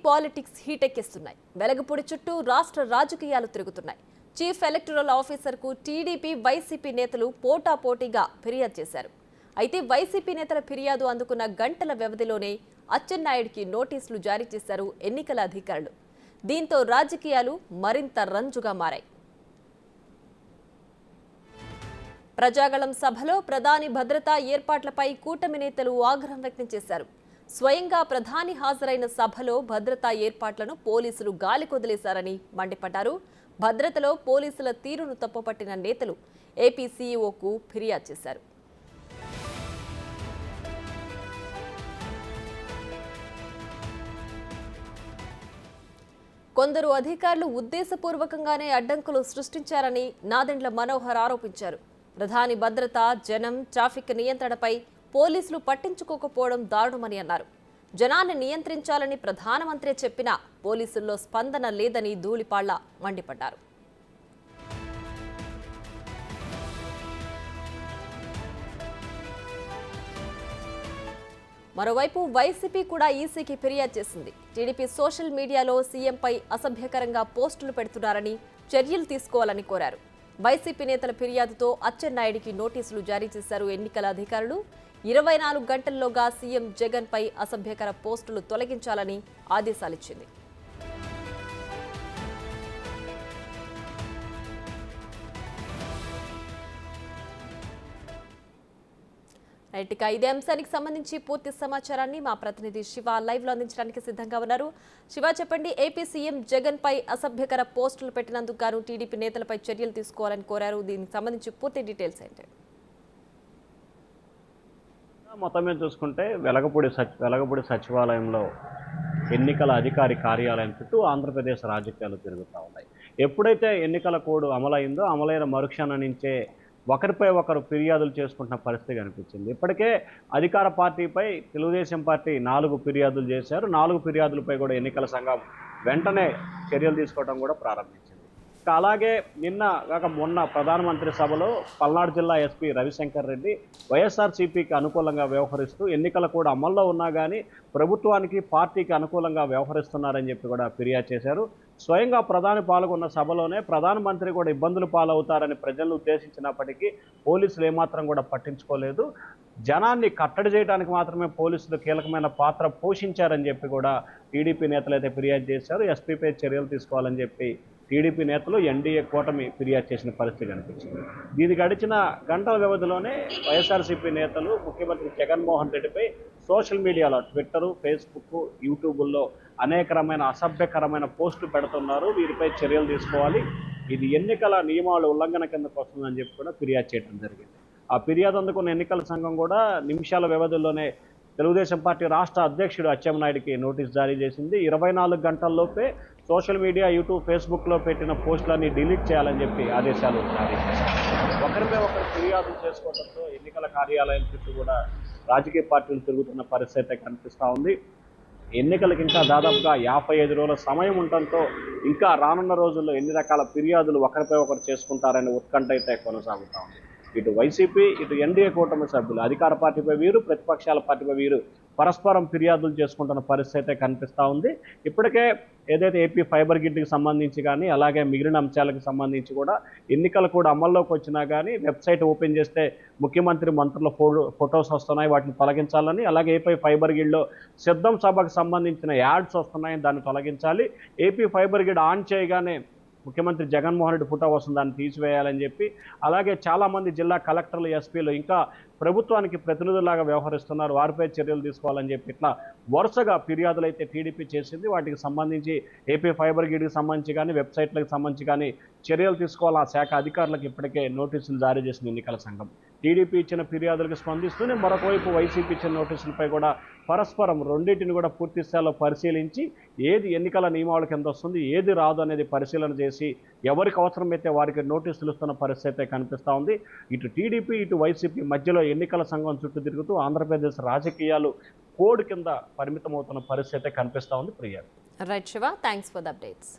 Politics హీటెక్కిస్తున్నాయి. Velagapudi చుట్టూ రాష్ట్ర రాజకీయాలు తిరుగుతున్నాయి. చీఫ్ ఎలక్టరల్ ఆఫీసర్కు టీడీపీ వైసీపీ నేతలు పోటాపోటీగా ఫిర్యాదు చేశారు. అయితే వైసీపీ నేతల ఫిర్యాదు అందుకున్న గంటల వ్యవధిలోనే అచ్చెన్నాయుడికి నోటీసులు జారీ చేశారు ఎన్నికల అధికారులు. దీంతో రాజకీయాలు మరింత రంజుగా మారాయి. ప్రజాగళం సభలో ప్రధాని భద్రతా ఏర్పాట్లపై కూటమి నేతలు ఆగ్రహం వ్యక్తం చేశారు. స్వయంగా ప్రధాని హాజరైన సభలో భద్రతా ఏర్పాట్లను పోలీసులు గాలికొదిలేశారని మండిపడ్డారు. భద్రతలో పోలీసుల తీరును తప్పుపట్టిన నేతలు ఏపీ సీఈఓకు ఫిర్యాదు చేశారు. కొందరు అధికారులు ఉద్దేశపూర్వకంగానే అడ్డంకులు సృష్టించారని నాదెండ్ల మనోహర్ ఆరోపించారు. ప్రధాని భద్రత, జనం, ట్రాఫిక్ నియంత్రణపై పోలీసులు పట్టించుకోకపోవడం దారుణమని అన్నారు. జనాన్ని నియంత్రించాలని ప్రధానమంత్రి చెప్పినా పోలీసుల్లో స్పందన లేదని ధూళిపాళ్ల మండిపడ్డారు. మరోవైపు వైసీపీ కూడా ఈసీకి ఫిర్యాదు చేసింది. టీడీపీ సోషల్ మీడియాలో సీఎంపై అసభ్యకరంగా పోస్టులు పెడుతున్నారని చర్యలు తీసుకోవాలని కోరారు. వైసీపీ నేతల ఫిర్యాదుతో అచ్చెన్నాయుడికి నోటీసులు జారీ చేశారు ఎన్నికల అధికారులు. 24 గంటల్లోగా సీఎం జగన్ పై అసభ్యకర పోస్టులు తొలగించాలని ఆదేశాలిచ్చింది. ఇక ఇదే అంశానికి సంబంధించి పూర్తి సమాచారాన్ని మా ప్రతినిధి శివ లైవ్ లో అందించడానికి సిద్ధంగా ఉన్నారు. శివ, చెప్పండి, ఏపీ సీఎం జగన్ పై అసభ్యకర పోస్టులు పెట్టినందుకు గాను టీడీపీ నేతలపై చర్యలు తీసుకోవాలని కోరారు. దీనికి సంబంధించి పూర్తి డీటెయిల్స్ ఏంటి? మొత్తం మీద చూసుకుంటే వెలగపూడి సచివాలయంలో ఎన్నికల అధికారి కార్యాలయం చుట్టూ ఆంధ్రప్రదేశ్ రాజకీయాలు తిరుగుతూ ఉన్నాయి. ఎప్పుడైతే ఎన్నికల కోడ్ అమలైందో అమలైన మరుక్షణం నుంచే ఒకరిపై ఒకరు ఫిర్యాదులు చేసుకుంటున్న పరిస్థితి కనిపించింది. ఇప్పటికే అధికార పార్టీపై తెలుగుదేశం పార్టీ 4 ఫిర్యాదులు చేశారు. 4 ఫిర్యాదులపై కూడా ఎన్నికల సంఘం వెంటనే చర్యలు తీసుకోవడం కూడా ప్రారంభించింది. అలాగే మొన్న ప్రధానమంత్రి సభలో పల్నాడు జిల్లా ఎస్పీ రవిశంకర్ రెడ్డి వైఎస్ఆర్సీపీకి అనుకూలంగా వ్యవహరిస్తూ ఎన్నికల కూడా అమల్లో ఉన్నా కానీ ప్రభుత్వానికి పార్టీకి అనుకూలంగా వ్యవహరిస్తున్నారని చెప్పి కూడా ఫిర్యాదు చేశారు. స్వయంగా ప్రధాని పాల్గొన్న సభలోనే ప్రధానమంత్రి కూడా ఇబ్బందులు పాలవుతారని ప్రజలను ఉద్దేశించినప్పటికీ పోలీసులు ఏమాత్రం కూడా పట్టించుకోలేదు. జనాన్ని కట్టడి చేయడానికి మాత్రమే పోలీసులు కీలకమైన పాత్ర పోషించారని చెప్పి కూడా టీడీపీ నేతలు అయితే ఫిర్యాదు చేశారు. ఎస్పీపై చర్యలు తీసుకోవాలని చెప్పి టీడీపీ నేతలు ఎన్డీఏ కూటమి ఫిర్యాదు చేసిన పరిస్థితి కనిపించింది. దీనికి గడిచిన గంటల వ్యవధిలోనే వైఎస్ఆర్సీపీ నేతలు ముఖ్యమంత్రి జగన్మోహన్ రెడ్డిపై సోషల్ మీడియాలో ట్విట్టర్, ఫేస్బుక్, యూట్యూబుల్లో అనేకరమైన అసభ్యకరమైన పోస్టులు పెడుతున్నారు. వీరిపై చర్యలు తీసుకోవాలి, ఇది ఎన్నికల నియమాల ఉల్లంఘన కిందకు వస్తుందని చెప్పి కూడా ఫిర్యాదు చేయడం జరిగింది. ఆ ఫిర్యాదు అందుకున్న ఎన్నికల సంఘం కూడా నిమిషాల వ్యవధిలోనే తెలుగుదేశం పార్టీ రాష్ట్ర అధ్యక్షుడు అచ్చెన్నాయుడికి నోటీస్ జారీ చేసింది. 24 గంటల్లోపే సోషల్ మీడియా, యూట్యూబ్, ఫేస్బుక్లో పెట్టిన పోస్టులన్నీ డిలీట్ చేయాలని చెప్పి ఆదేశాలు జారీ చేశారు. ఒకరిపై ఒకరు ఫిర్యాదులు చేసుకోవడంతో ఎన్నికల కార్యాలయం చుట్టూ కూడా రాజకీయ పార్టీలు తిరుగుతున్న పరిస్థితి కనిపిస్తూ ఉంది. ఎన్నికలకు ఇంకా దాదాపుగా 55 రోజుల సమయం ఉండటంతో ఇంకా రానున్న రోజుల్లో ఎన్ని రకాల ఫిర్యాదులు ఒకరిపై ఒకరు చేసుకుంటారనే ఉత్కంఠ అయితే కొనసాగుతూ ఉంది. ఇటు వైసీపీ, ఇటు ఎన్డీఏ కూటమి సభ్యులు అధికార పార్టీపై వీరు, ప్రతిపక్షాల పార్టీపై వీరు పరస్పరం ఫిర్యాదులు చేసుకుంటున్న పరిస్థితి అయితే కనిపిస్తూ ఉంది. ఇప్పటికే ఏదైతే ఏపీ ఫైబర్ గ్రిడ్కి సంబంధించి కానీ అలాగే మిగిలిన అంశాలకు సంబంధించి కూడా ఎన్నికలు కూడా అమల్లోకి వచ్చినా కానీ వెబ్సైట్ ఓపెన్ చేస్తే ముఖ్యమంత్రి, మంత్రుల ఫొటోస్ వస్తున్నాయి, వాటిని తొలగించాలని, అలాగే ఏపీ ఫైబర్ గ్రిడ్లో సిద్ధం సభకు సంబంధించిన యాడ్స్ వస్తున్నాయని దాన్ని తొలగించాలి, ఏపీ ఫైబర్ గ్రిడ్ ఆన్ చేయగానే ముఖ్యమంత్రి జగన్మోహన్ రెడ్డి ఫోటో వస్తుంది, దాన్ని తీసివేయాలని చెప్పి, అలాగే చాలామంది జిల్లా కలెక్టర్లు, ఎస్పీలు ఇంకా ప్రభుత్వానికి ప్రతినిధులాగా వ్యవహరిస్తున్నారు, వారిపై చర్యలు తీసుకోవాలని చెప్పి ఇట్లా వరుసగా ఫిర్యాదులు అయితే టీడీపీ చేసింది. వాటికి సంబంధించి ఏపీ ఫైబర్ గ్రిడ్కి సంబంధించి కానీ వెబ్సైట్లకు సంబంధించి కానీ చర్యలు తీసుకోవాలి. ఆ శాఖ అధికారులకు ఇప్పటికే నోటీసులు జారీ చేసిన ఎన్నికల సంఘం టీడీపీ ఇచ్చిన ఫిర్యాదులకు స్పందిస్తూనే మరొకవైపు వైసీపీ ఇచ్చిన నోటీసులపై కూడా పరస్పరం రెండింటిని కూడా పూర్తి స్థాయిలో పరిశీలించి ఏది ఎన్నికల నియమావళి కింద వస్తుంది, ఏది రాదు అనేది పరిశీలన చేసి ఎవరికి అవసరమైతే వారికి నోటీసులు ఇస్తున్న పరిస్థితి కనిపిస్తూ ఉంది. ఇటు టీడీపీ, ఇటు వైసీపీ మధ్యలో ఎన్నికల సంఘం చుట్టూ తిరుగుతూ ఆంధ్రప్రదేశ్ రాజకీయాలు కోడ్ కింద పరిమితమవుతున్న పరిస్థితి కనిపిస్తూ ఉంది. Priya. Right Shiva, thanks for the updates.